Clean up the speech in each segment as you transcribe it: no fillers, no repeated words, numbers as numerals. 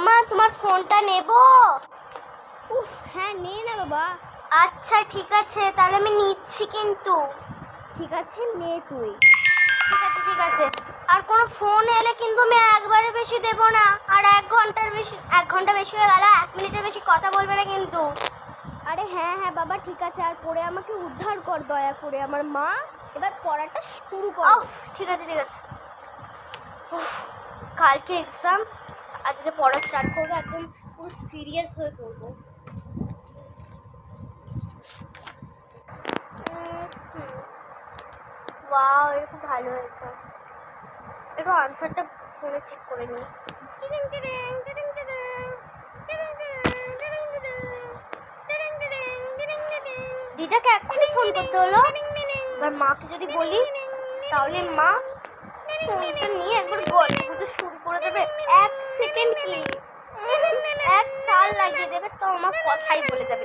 মামা তোমার ফোনটা নেব? উফ হ্যাঁ নে না বাবা। আচ্ছা ঠিক আছে, তাহলে আমি নিচ্ছি কিন্তু। ঠিক আছে নে তুই। ঠিক আছে ঠিক আছে। আর কোনো ফোন এলে কিন্তু আমি একবারে বেশি দেব না। আর 1 ঘন্টা বেশি হয়ে গেল, 1 মিনিটের বেশি কথা বলবে না কিন্তু। আরে হ্যাঁ হ্যাঁ বাবা ঠিক আছে। আর পড়ে আমাকে উদ্ধার কর দয়া করে। আমার মা এবার পড়াটা শুরু কর। ঠিক আছে ঠিক আছে। কালকে এক্সাম, আজকে পড়া স্টার্ট করবো, একদম পুরো সিরিয়াস হয়ে পড়বো। ওয়াও, এটা খুব ভালো হয়েছে। একটু আনসারটা ফোনে চেক করে নিই। দিদাকে এক্ষুনি ফোন করতে হলো। এবার মাকে যদি বলি তাহলে মা ফোনটা নিয়ে একবার গল্প শুরু করে দেবে। 1 সেকেন্ড কি 1 সাল লাগিয়ে দেবে, তো আমার কথাই বলে যাবে।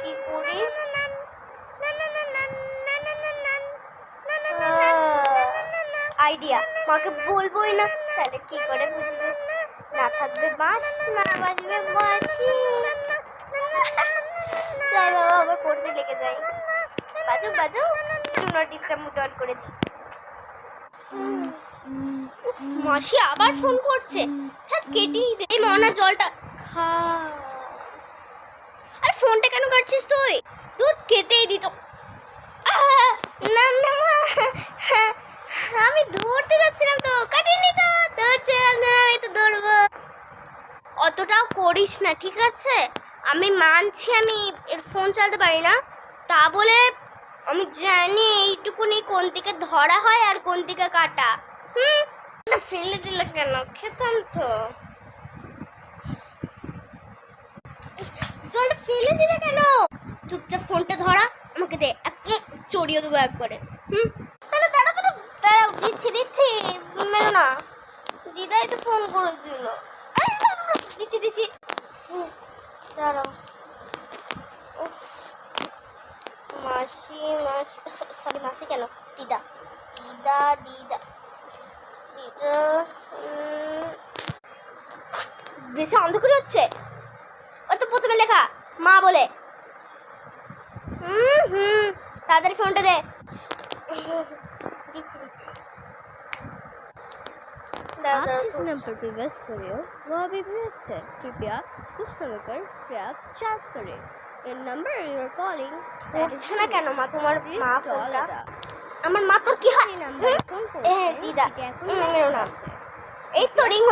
কি করি? আইডিয়া, মাকে বলবোই না, তাহলে কি করে বুঝবে? না থাকবে বাঁশ, না বাজবে বাঁশি। যাই বাবা, আবার পড়তে লেগে যাই। বাজুক বাজুক, do not disturb mode on করে দিই। মাসি আবার ফোন করছে। থাক কেটেই দে। এই মনা জলটা খা। আরে ফোনটা কেন কাটছিস তুই? দুধ কেটেই দিত। না না আমি ধরতে যাচ্ছিলাম তো, কাটিনি তো। ধরছিলাম না, আমি তো ধরবো। অতটাও করিস না ঠিক আছে? আমি মানছি আমি এর ফোন চালাতে পারি না, তা বলে আমি জানি এইটুকুনি কোন দিকে ধরা হয় আর কোন দিকে কাটা। ফেলে দিলে কেন? খেতাম তো। জলটা ফেলে দিলে কেন? চুপচাপ ফোনটা ধরা, আমাকে দে, চড়িয়ে দেবো একবারে। তাহলে দাঁড়া দাঁড়া দাঁড়া, দিচ্ছি দিচ্ছি, মেরো না। দিদাই তো ফোন করেছিল। দিচ্ছি দিচ্ছি, দাঁড়াও। মাসি মাসি, সরি মাসি কেন, দিদা দিদা দিদা দিদা। বেশি অন্ধকার হচ্ছে। ও তো প্রথমে লেখা মা বলে। তাড়াতাড়ি ফোনটা দে। দিচ্ছি দিচ্ছি। आप जिस नंबर पे व्यस्त कर रहे हो वो अभी व्यस्त है, कृपया कुछ समय पर पर्याप्त चार्ज करें। The number you are calling উঠছে না কেন মা তোমার? মা ফোনটা, আমার মা তোর কি হয়? নাম্বারে ফোন করেছে দিদা সেটা এখন মেরো না। আছে। এই তো রিং